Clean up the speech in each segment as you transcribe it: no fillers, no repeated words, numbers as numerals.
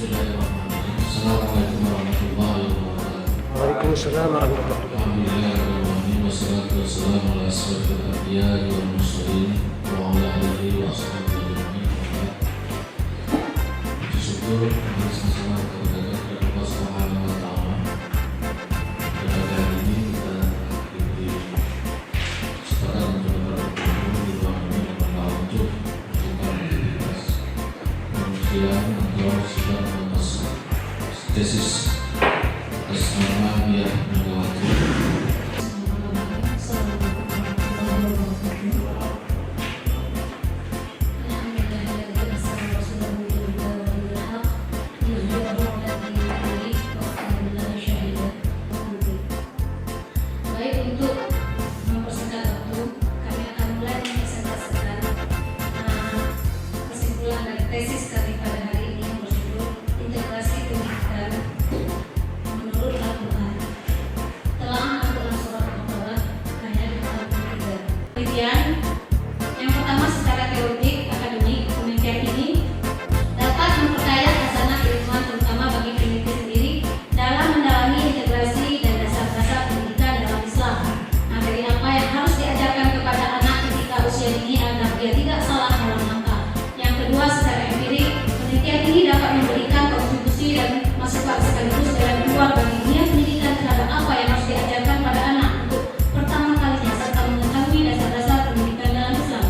Bismillahirrahmanirrahim. Assalamualaikum warahmatullahi wabarakatuh. Waalaikumsalam warahmatullahi wabarakatuh. Alhamdulillahirrahmanirrahim. Wassalatu wassalamu ala asyrafil anbiya'i wal mursalin wa ala alihi wa sahbihi ajma'in. Puji syukur dan sama-sama kepada Allah Subhanahu wa taala. Pada hari ini kita diberi kesempatan untuk berkumpul di ruang ini dalam untuk melakukan aktivitas pengujian atau sidang atas tesis Asma'iyah Megawati. Tesis kami pada hari ini berjudul Integrasi Pendidikan Menurut Al-Quran. Telah Al-Quran Surat Al-Baqarah ayat 43. Penelitian yang pertama secara teoretik akademik, penelitian ini dapat memperkaya hasanah keilmuan terutama bagi peneliti sendiri dalam mendalami integrasi dan dasar-dasar pendidikan dalam Islam. Materi apa yang harus diajarkan kepada anak ketika usia dini agar dia tidak salah dalam langkah. Yang kedua, secara empirik, penelitian ini dapat memberikan kontribusi dan masukan sekaligus jalan keluar bagi dunia pendidikan terhadap apa yang harus diajarkan pada anak untuk pertama kalinya serta mengetahui dasar-dasar pendidikan dalam Islam.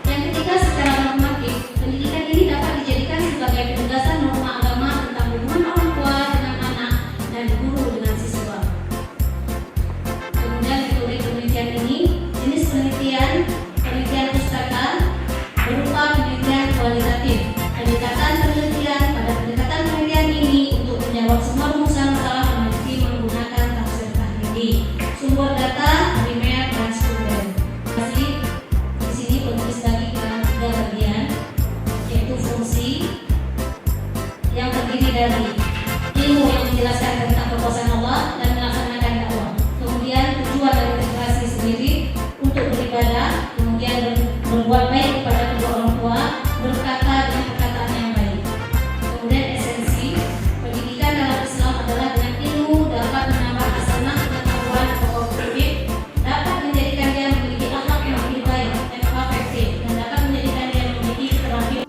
Yang ketiga, secara normatif, pendidikan ini dapat dijadikan sebagai penegasan norma agama tentang hubungan orang tua dengan anak dan guru dengan siswa. Kemudian metode penelitian ini, jenis penelitian pustaka berupa penelitian kualitatif. Pendekatan penelitian ini untuk menjawab semua rumusan masalah peneliti menggunakan tafsir tahlili, sumber data primer dan sekunder. Di sini penulis bagi ke tiga bagian, yaitu fungsi yang terdiri dari ilmu yang menjelaskan tentang kekuasaan Allah dan melaksanakan dakwah. Kemudian tujuan dari integrasi sendiri untuk beribadah, kemudian berbuat baik kepada kedua orang tua, berkata dengan perkataan yang baik. Kemudian esensi pendidikan dalam Islam adalah dengan ilmu dapat menambah hasanah pengetahuan atau kognitif, dapat menjadikan dia memiliki akhlak yang lebih baik dan afektif, dan dapat menjadikan dia memiliki keterampilan.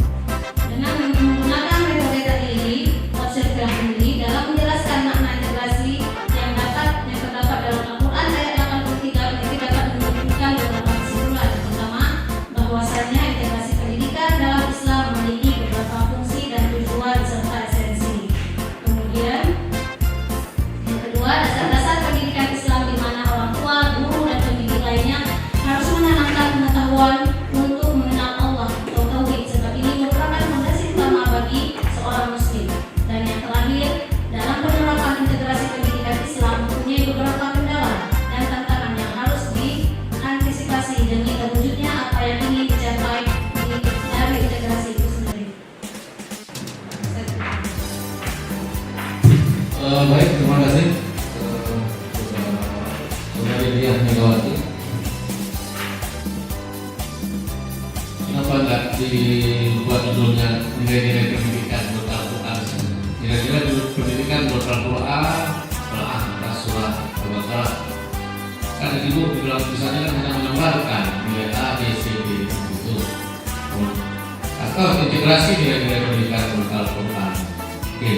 Dengan menggunakan metode tahlili, tafsir tahlili dalam menjelaskan makna integrasi yang terdapat dalam Al-Quran ayat 83, peneliti dapat menunjukkan beberapa kesimpulan. Pertama, bahwasanya integrasi pendidikan dalam Islam memiliki beberapa fungsi dan tujuan serta esensi. Kemudian yang kedua, dasar-dasar pendidikan Islam di mana orang tua, guru dan pendidik lainnya harus menanamkan pengetahuan untuk mengenal Allah atau tauhid, sebab ini merupakan fondasi utama bagi seorang muslim. Dan yang terakhir, dalam penerapan integrasi pendidikan Islam mempunyai beberapa kendala dan tantangan yang harus diantisipasi demi terwujudnya apa yang ingin dicapai dari integrasi itu sendiri. Baik, terima kasih Saudari Diah Megawati. Kenapa enggak dibuat judulnya nilai-nilai pendidikan menurut Al-Quran? Kira-kira pendidikan menurut Al-Quran telah surah Al-Baqarah. Kan ibu bilang misalnya kan hanya menambahkan nilai A, B, C, D itu. Atau integrasi nilai-nilai pendidikan menurut Al-Quran. Oke.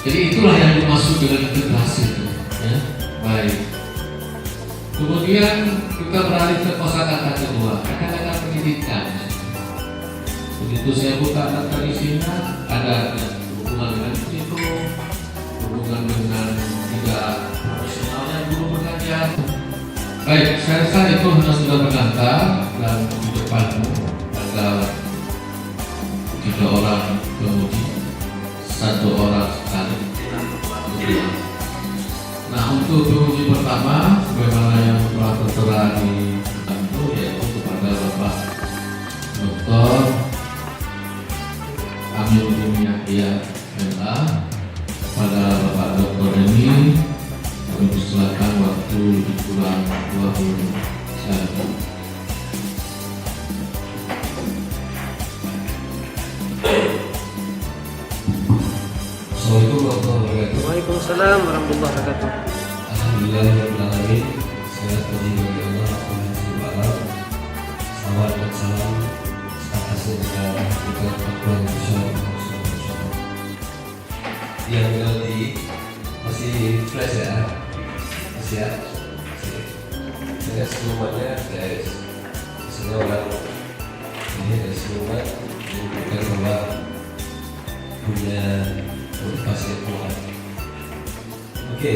Jadi itulah yang dimaksud dengan integrasi itu, ya. Baik. Kemudian kita beralih ke kosakata kedua, kata-kata pendidikan. Begitu saya buka kata isinya, ada hubungan dengan itu, hubungan dengan tidak profesionalnya guru mengajar. Baik, saya rasa itu hanya sudah berdata dan di depanmu ada 3 orang penguji, 1 orang sekali. Nah, untuk penguji pertama, bagaimana yang telah tertera di itu, yaitu kepada Bapak Dr. Amiruddin Yahya MA. Pada Bapak Dr. ini kami persilakan waktu dikurang 20 saat. Assalamualaikum warahmatullahi wabarakatuh. Waalaikumsalam warahmatullahi wabarakatuh. Alhamdulillahirrahmanirrahim. Segala puji bagi Allah Subhanahu wa taala. Salawat dan salam sepantasnya kepada kita Tuhan Insyaallah. Yang berarti masih fresh ya? Masih ya? Saya semuanya guys. Semua orang ini dari semua bukan bahwa punya motivasi yang kuat. Oke,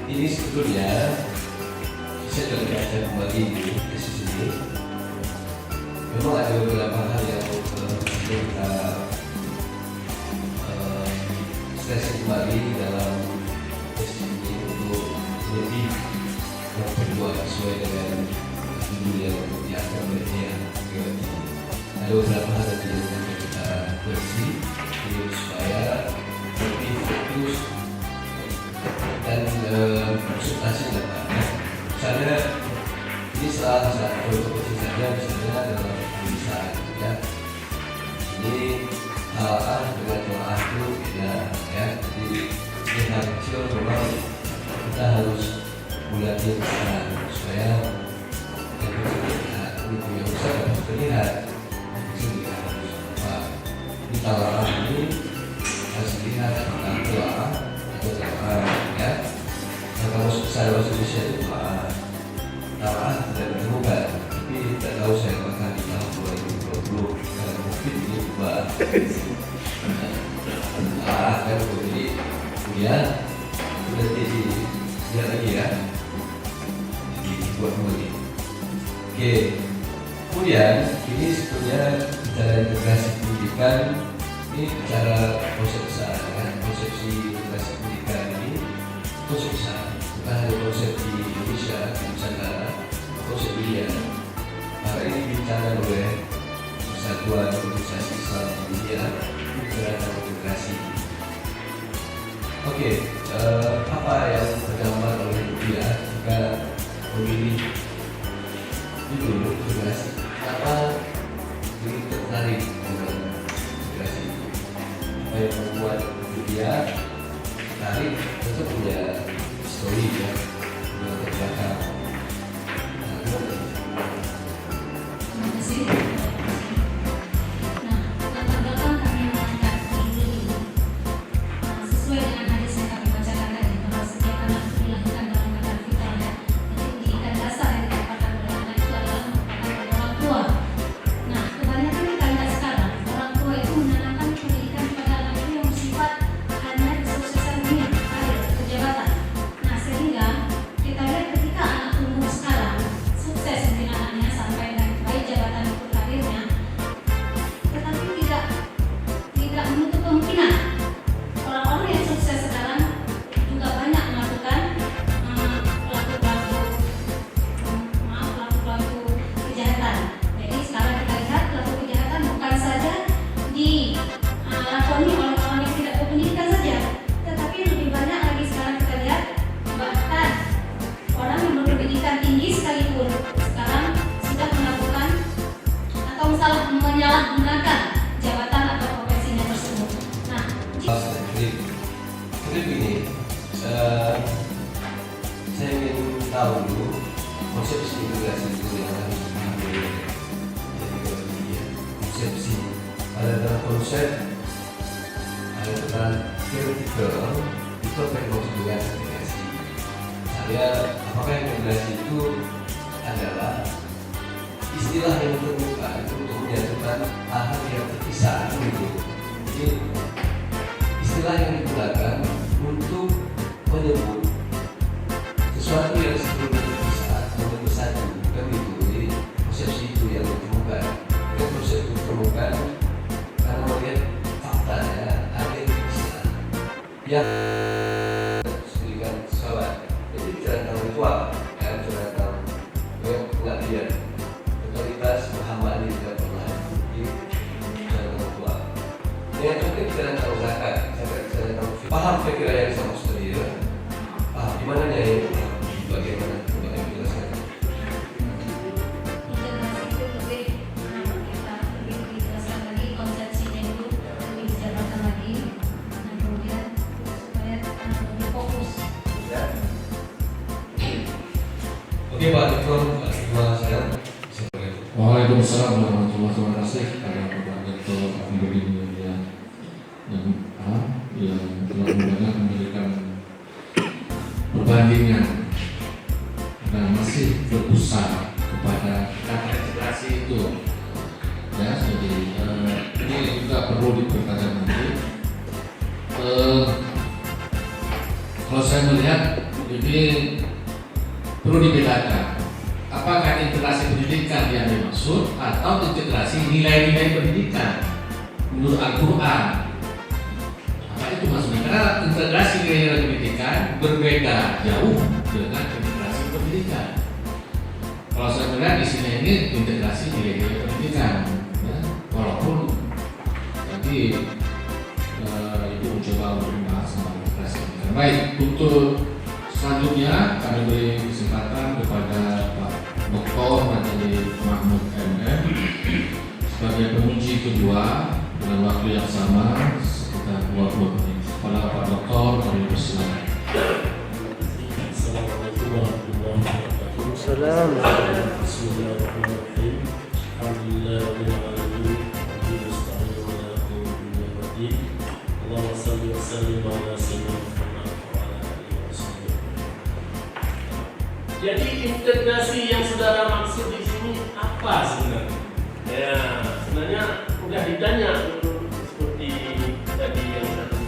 ini sebetulnya saya sudah baca kembali di sisi ini. Memang ada beberapa hal yang perlu kita stress kembali dalam sesi ini untuk lebih memperkuat sesuai dengan judul yang diangkat oleh dia. Ada beberapa hal yang kita koreksi supaya lebih fokus dan konsultasi dapat. Misalnya ini salah satu contoh saja, misalnya dalam tulisan ya. Ini A dengan A itu beda ya. Jadi hal kecil memang kita harus bulatin sekarang supaya yang terlihat ini punya usaha harus terlihat. Ini kalau ini harus dilihat tentang doa atau doa ya. Nah, kalau saya bahasa Indonesia itu doa tidak ditemukan, tapi tidak tahu saya apakah di tahun 2020 karena mungkin ini berubah. Kan jadi kemudian sudah jadi lihat lagi ya, dibuat kembali. Oke, kemudian ini sebetulnya bicara integrasi pendidikan. Ini bicara konsep besar kan, konsepsi integrasi pendidikan ini konsep besar, bukan hanya konsep di Indonesia, di Nusantara, konsep dunia. Maka ini bicara oleh Persatuan Organisasi Islam Dunia gerakan integrasi. Oke, apa yang tergambar oleh dia jika memilih judul integrasi? Apa begitu tertarik dengan integrasi? Apa yang membuat dia tertarik? Tentu punya histori ya, punya belakang. Terima kasih. Nah, latar belakang kami mengangkat ini sesuai dengan hadis yang kami bacakan tadi, bahwa setiap anak dilahirkan dalam keadaan fitrah. Jadi pendidikan dasar yang didapatkan oleh anak itu adalah merupakan orang tua. Nah, kebanyakan kita lihat sekarang orang tua itu menanamkan pendidikan kepada anak itu yang bersifat hanya kesuksesan dunia, karir, kejabatan. Nah, sehingga kita lihat ketika anak umur sekarang sukses mungkin anaknya sampai dan baik jabatan untuk karirnya, tetapi tidak menutup kemungkinan orang-orang yang sukses sekarang juga banyak melakukan pelaku kejahatan. Jadi sekarang kita lihat pelaku kejahatan bukan saja dilakoni oleh orang yang tidak berpendidikan saja, tetapi lebih banyak lagi sekarang kita lihat bahkan orang yang berpendidikan tinggi sekalipun sekarang sudah melakukan atau menyalahgunakan jabatan atau profesinya tersebut. Nah, Jadi begini, saya ingin tahu dulu konsepsi integrasi itu yang harus diambil. Jadi kalau dia konsepsi ada dalam konsep ada tentang vertikal itu apa yang maksud dengan integrasi? Saya apakah integrasi itu adalah istilah yang ditemukan untuk menyatukan hal yang terpisah gitu. Jadi istilah yang digunakan untuk menyebut sesuatu yang sebelumnya terpisah menjadi satu kan gitu. Jadi konsepsi itu yang ditemukan. Dan konsep itu ditemukan karena melihat fakta ya, ada yang terpisah. Ya, sedikit salah. Jadi bicara tentang ritual, ya bicara tentang pengabdian, totalitas perhambaan ini tidak pernah di bicara tentang ritual. Yang terakhir bicara tentang zakat, paham pikiran yang sama seperti itu. Paham di mana yang bagaimana menjelaskan? integrasi itu lebih kita lebih dijelaskan lagi konsepsinya itu lebih dijabarkan lagi. Nah, kemudian Oke Pak Dikron, Pak Ketua saya. Waalaikumsalam warahmatullahi wabarakatuh. Kepada Bapak Dr. Amiruddin Mulia yang telah banyak memberikan perbandingan dan masih berusaha kepada kata integrasi itu. Ya, jadi ini juga perlu dipertanyakan nanti. Kalau saya melihat ini perlu dibedakan. Apakah integrasi pendidikan yang dimaksud atau integrasi nilai-nilai pendidikan menurut Al-Quran? Apa itu maksudnya? Karena integrasi nilai-nilai pendidikan berbeda jauh dengan integrasi pendidikan. Kalau saya melihat di sini ini integrasi nilai-nilai pendidikan, ya, walaupun nanti Ibu mencoba untuk membahas tentang integrasi pendidikan. Baik, untuk selanjutnya kami beri kesempatan kepada Pak Dr. Majelis Mahmud MM sebagai pengunci kedua dengan waktu yang sama sekitar 20 menit. Kepada Pak Dr. kami persilakan. Assalamualaikum warahmatullahi wabarakatuh. Assalamualaikum. Bismillahirrahmanirrahim. Alhamdulillahirabbil alamin. Nasta'inu wa na'udzu billahi. Allahumma shalli wa sallim ala sayyidina Muhammad wa ala alihi wasallam. Jadi integrasi yang saudara maksud di sini apa sebenarnya? Ya, sebenarnya udah ditanya seperti tadi yang satu.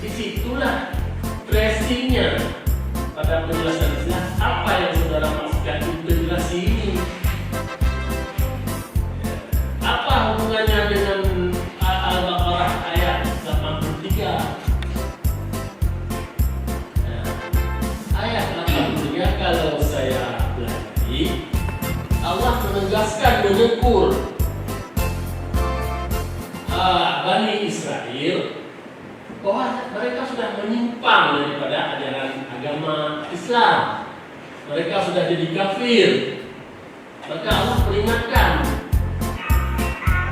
Disitulah tracingnya pada penjelasan Islam apa yang saudara maksudkan integrasi ini. Apa hubungannya dengan Al-Baqarah ayat 83? Ayat 83 kalau saya pelajari, Allah menegaskan menegur Bani Israel bahwa mereka sudah menyimpang daripada ajaran agama Islam. Mereka sudah jadi kafir. Maka Allah peringatkan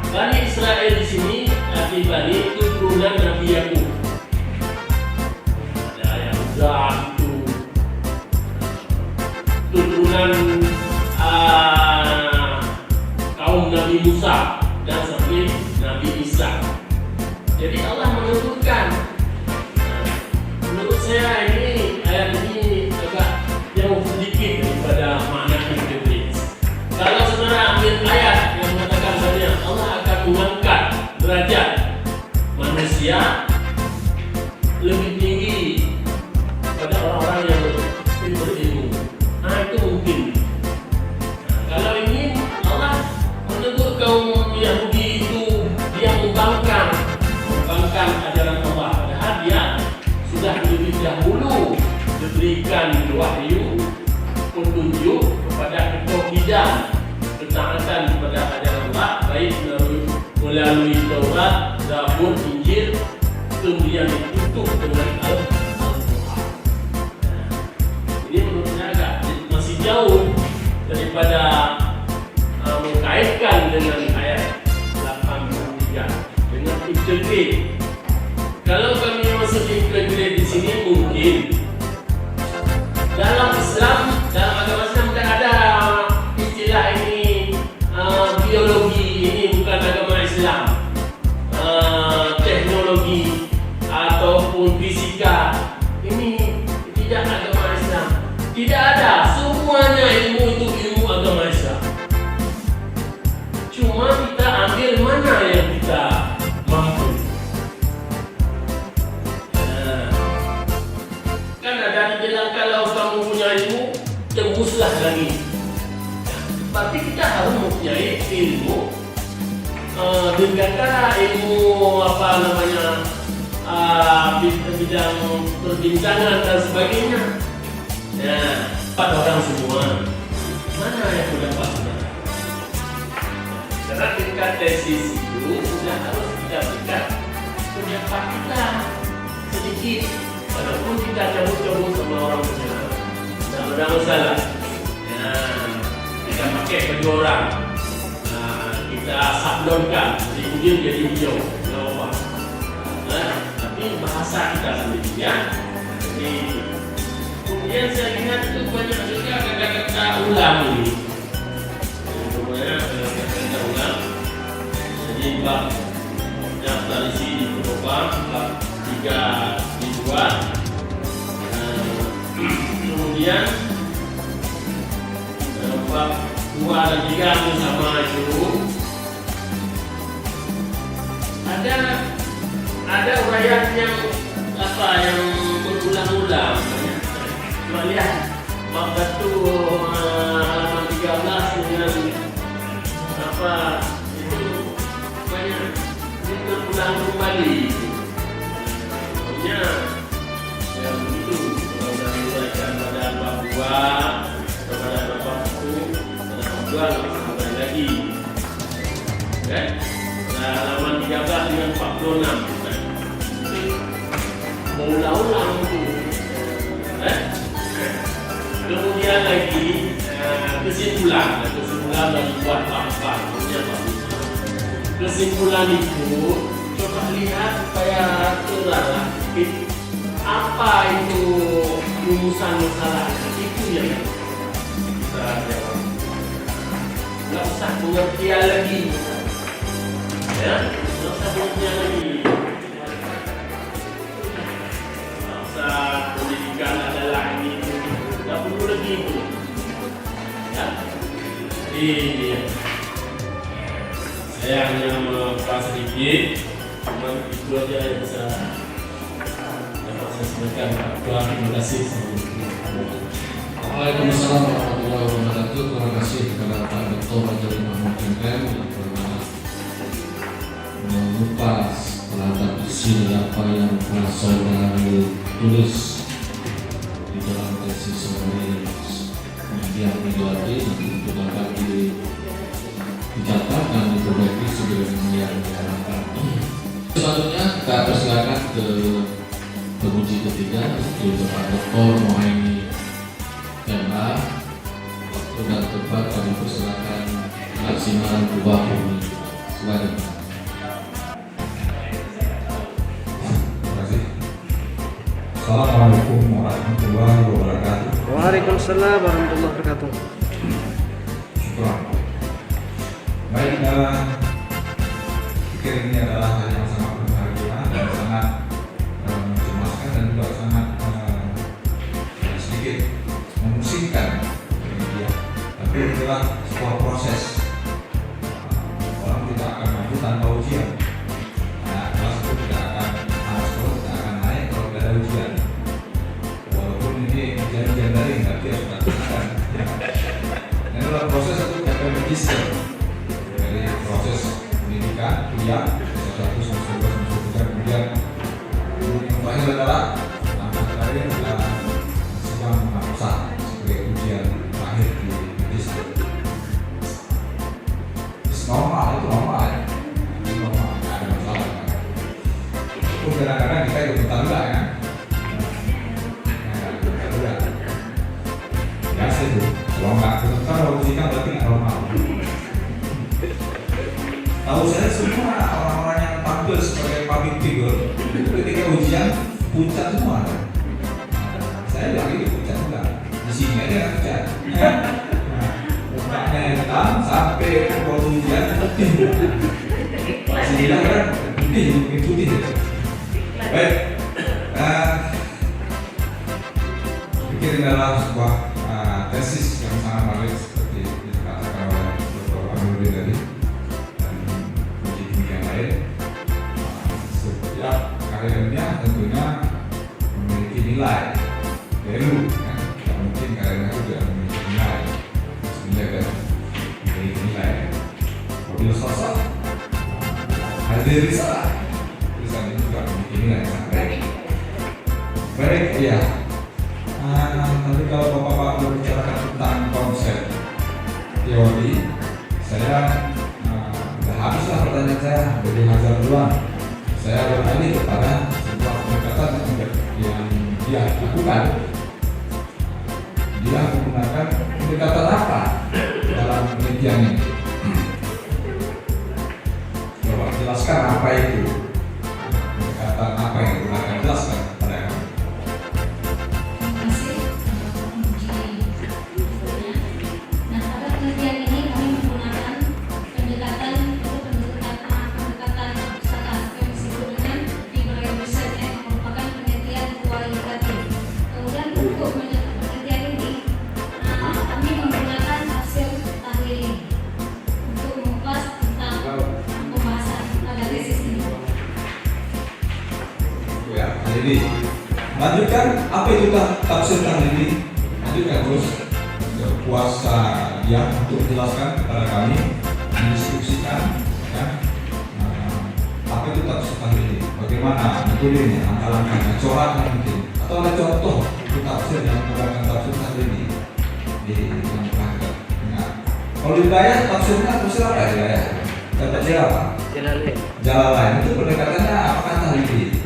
Bani Israel di sini arti Bani itu turunan Nabi Yakub. Ada yang itu turunan kaum Nabi Musa dan sampai Nabi Isa. Jadi Allah menentukan. Menurut saya ini ayat ini agak jauh sedikit daripada makna integrasi. Kalau saudara ambil ayat yang mengatakan saja Allah akan mengangkat derajat manusia lebih tinggi pada orang-orang yang berilmu. Nah itu mungkin. Kalau ini Allah menegur kaum Yahudi itu dia membangkang ajaran Allah, padahal dia sudah lebih dahulu diberikan wahyu petunjuk kepada ketauhidan, ketaatan kepada ajaran Allah, baik melalui Taurat, Zabur, Injil, kemudian ditutup dengan Al-Quran. Ini menurut saya agak masih jauh daripada mengkaitkan dengan ayat 83 dengan integrate. Kalau kami masuk integrate di sini mungkin dalam Islam, dalam agama Islam tidak ada istilah ini biologi, ini bukan agama Islam, teknologi ataupun fisika, ini tidak agama Islam. Tidak ada, semuanya ilmu itu ilmu agama Islam. Cuma kita ambil mana yang kita mampu. Kan ada dibilang kalau kamu punya ilmu, tembuslah lagi. Tapi kita harus mempunyai ilmu dengan ilmu apa namanya bidang perbincangan dan sebagainya. Nah, pada orang semua mana yang mendapat benar? Karena tingkat tesis itu sudah harus kita berikan pendapat kita sedikit. Walaupun kita cabut-cabut sama orang benar, tidak ada masalah. Nah, kita pakai baju orang, kita sablonkan, kemudian jadi hijau, tidak apa. Tapi bahasa kita sendiri ya. Jadi Kemudian saya lihat itu banyak juga kata-kata ulang ini. Banyak kata-kata ulang. Jadi bab daftar isi diperlukan, bab 3 dibuat. Kemudian bab 2 dan 3 sama itu. Ada uraian yang berulang-ulang. Cuma lihat bab 1 halaman 13 dengan itu banyak berulang kembali. Pokoknya ya begitu. Kalau dah mulaikan pada bab 2 atau pada bab 1, pada bab 2 kembali lagi. Kan? Halaman 13 dengan 46 mengulang-ulang itu. Kemudian lagi kesimpulan lagi buat apa? Kesimpulan itu coba lihat supaya terang apa itu rumusan masalah itu yang kita jawab. Nggak usah pengertian lagi. Ya, nggak usah pengertian lagi. Nggak usah pendidikan adalah ini, nggak perlu lagi itu. Ya, ini saya hanya membahas sedikit, cuma itu aja yang bisa dapat saya sampaikan. Terima kasih. Waalaikumsalam warahmatullahi wabarakatuh. Terima kasih kepada Pak Dr. Majelis Mahmud Kenten yang telah mengupas terhadap isi apa yang telah saudara tulis di dalam tesis saudari yang dilatih nanti itu dapat dicatat dan diperbaiki sebagaimana yang diharapkan. Selanjutnya kita persilakan ke penguji ketiga, yaitu Pak Dr. Mohaini MA. Waktu dan tempat kami persilakan maksimal 20 menit. Silakan. Assalamualaikum warahmatullahi wabarakatuh. Waalaikumsalam warahmatullahi wabarakatuh. Syukur. Baik, pikir ini adalah hal yang sangat berbahagia dan sangat mencemaskan dan juga sangat sedikit memusingkan. Tapi itulah sebuah proses. Orang tidak akan maju tanpa ujian. Kelas itu tidak akan naik kalau tidak ada ujian. Walaupun ini ujian daring, tapi harus dilakukan. Ini adalah proses untuk register dari proses pendidikan, kuliah, satu sampai kemudian yang terakhir adalah langkah terakhir adalah sidang penghapusan sebagai ujian terakhir di register. Normal, itu normal ya. Itu normal, nggak ada masalah. Itu kadang-kadang kita ikut bentar juga ya. Biasa itu. Kalau nggak bentar, kalau ujian berarti nggak normal. Tahu saya semua orang-orang yang tampil sebagai public figure itu ketika ujian pucat semua. Saya bilang itu pucat juga. Di sini aja nggak pucat. Mukanya hitam sampai waktu ujian putih. Masih bilang kan putih, mungkin putih. Baik. Pikir ini adalah sebuah tesis yang sangat menarik seperti dikatakan oleh Dr. Aminuddin tadi dan uji kimia yang lain. Setiap karirnya tentunya memiliki nilai value, ya. Tidak mungkin karirnya tidak memiliki nilai. Sebenarnya kan memiliki nilai. Mobil sosok hadir di sana, tulisan ini juga memiliki nilai yang sangat baik. Baik, ya. Nanti kalau Bapak berbicara tentang konsep teori, saya sudah habislah pertanyaan saya dari Hazar duluan. Saya beralih kepada sebuah pendekatan yang dia lakukan. Dia menggunakan pendekatan apa dalam penelitian ini? Coba jelaskan apa itu pendekatan apa yang digunakan, jelaskan kepada kami. Terima kasih. tahlili. Lanjutkan, apa itu tafsir tahlili? Lanjutkan terus kuasa dia untuk menjelaskan kepada kami, mendiskusikan ya, apa itu tafsir tahlili, bagaimana metodenya, langkah-langkahnya, coraknya mungkin, atau ada contoh untuk tafsir yang menggunakan tafsir tahlili di dalam praktek. Nah, kalau di wilayah tafsirnya tafsir apa ya? Kata dia apa? Jalalain itu pendekatannya apakah tahlili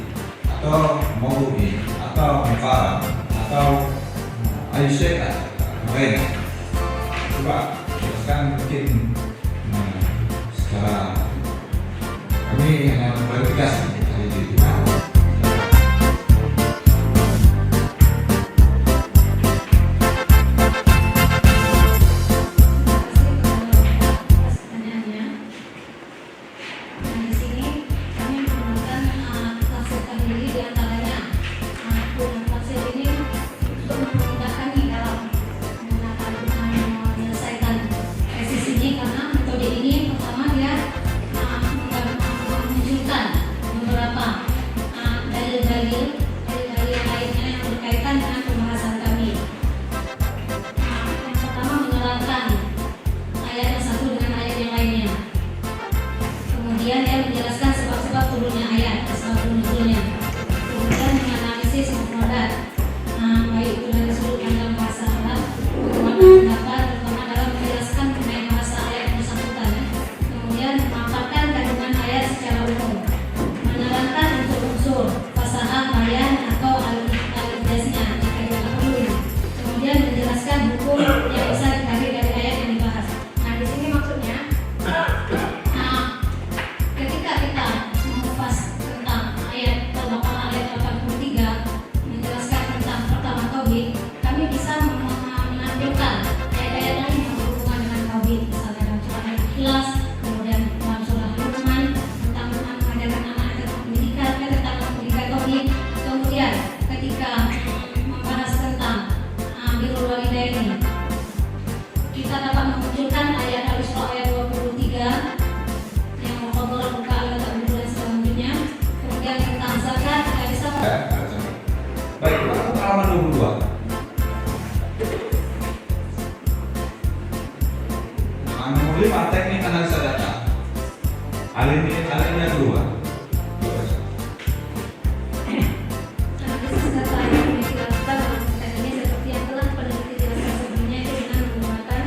atau maudu'i atau mufaram atau ayat lain. Coba jelaskan mungkin secara kami hanya klarifikasi tahlili itu. Kemudian dia menjelaskan sebab-sebab turunnya ayat, sebab nuzulnya. Kemudian menganalisis mufradat, baik itu dari sudut pandang bahasa Arab, mengeluarkan pendapat, terutama dalam menjelaskan mengenai bahasa ayat yang bersangkutan. Kemudian memaparkan kandungan ayat secara umum, menerangkan unsur-unsur fasaha, bayan atau al-ijaznya jika tidak perlu. Kemudian menjelaskan hukum yang bisa ditarik dari ayat yang dibahas. Nah, di sini maksudnya ketika kita mengupas tentang ayat Al-Baqarah ayat 83 menjelaskan tentang pertama tauhid, kami bisa menampilkan ayat-ayat lain yang berhubungan dengan tauhid, misalnya dalam surah Al-Ikhlas, kemudian dalam surah Luqman tentang mengajarkan anak tentang pendidikan, tentang pendidikan tauhid. Kemudian ketika membahas tentang birrul walidaini, kita dapat memunculkan ayat Al-Isra ayat 23 yang mengkotor buka alat dan selanjutnya. Kemudian tentang zakat kita bisa Baik, halaman 22. Nomor 5, teknik analisa data. Alinea 2. analisis data yang dilakukan dalam konten ini seperti yang telah peneliti jelaskan sebelumnya, itu dengan menggunakan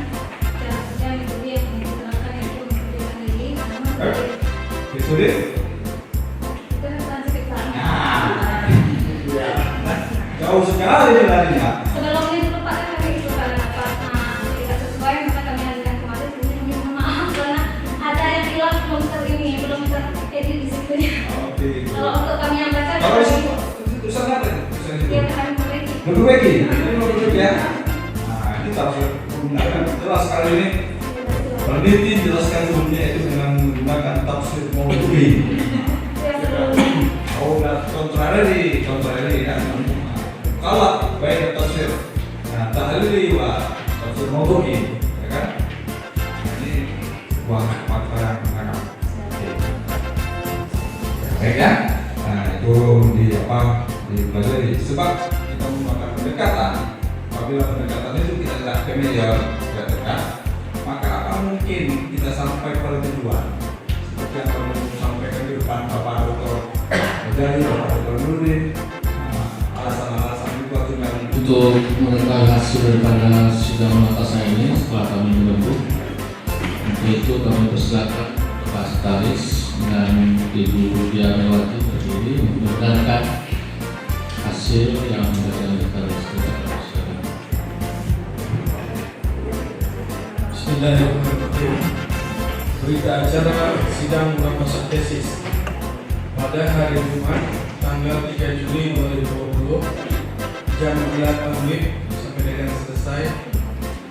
cara kerja metode yang diterapkan, yaitu metode tahlili. Namun Metode itu transkript jauh sekali larinya. sebelumnya dulu Pak, kan kami juga dapat tidak sesuai, maka kami alihkan kemarin. Jadi kami mohon maaf karena ada yang hilang belum teredit di situ. Oke. Kalau untuk kami yang baca, Kalau kami itu tulisan apa itu? Tulisan itu. dia akan memiliki. Berbagi. Ini berbagi ya. Nah, ini tafsir menggunakan jelas kali ini. Peneliti jelaskan sebelumnya itu dengan menggunakan tafsir maudu'i. Oh, kontrari kan. Kalau baik tafsir, nah tahlili wa tafsir maudu'i, ya kan? Ini buah fakta yang menangkap. Baik ya. Nah itu dipelajari. Sebab kita menggunakan pendekatan. Apabila pendekatan itu kita tidak familiar, tidak dekat, maka akan mungkin kita sampai pada tujuan. Seperti yang kamu sampaikan di depan Bapak Dr. Jadi Bapak Dr. Nurdin, alasan-alasan itu yang Untuk mengetahui hasil daripada sidang mengatasnya ini setelah kami menempuh, itu kami persilakan Pak Staris dan Ibu Diamewati berdiri membenarkan hasil yang sudah kita diskusikan. Bismillahirrahmanirrahim. Berita acara sidang munafasaah tesis pada hari Jumat tanggal 3 Juli 2020 jam 8 WIB sampai dengan selesai.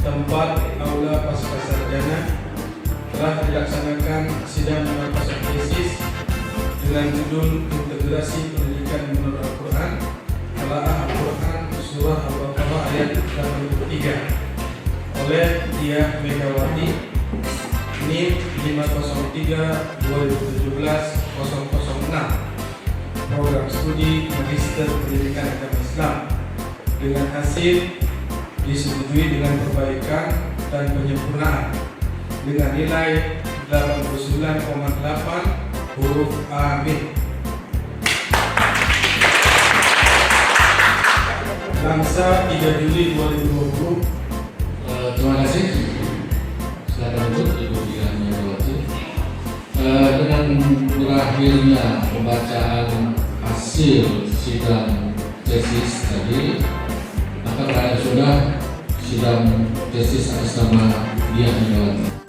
Tempat Aula Pascasarjana telah dilaksanakan sidang munafasaah tesis dengan judul Integrasi Pendidikan Menurut Al-Quran, Telaah Al-Quran Surah Al-Baqarah ayat 83 oleh Diah Megawati, NIM 503 2017 006 program studi Magister Pendidikan Agama Islam dengan hasil disetujui dengan perbaikan dan penyempurnaan dengan nilai 89,8 huruf Amin. Langsa 3 Juli 2020. Terima kasih. Silakan untuk Ibu Dian Megawati. Dengan berakhirnya pembacaan hasil sidang tesis tadi, maka berakhir sudah sidang tesis atas nama Dian Megawati.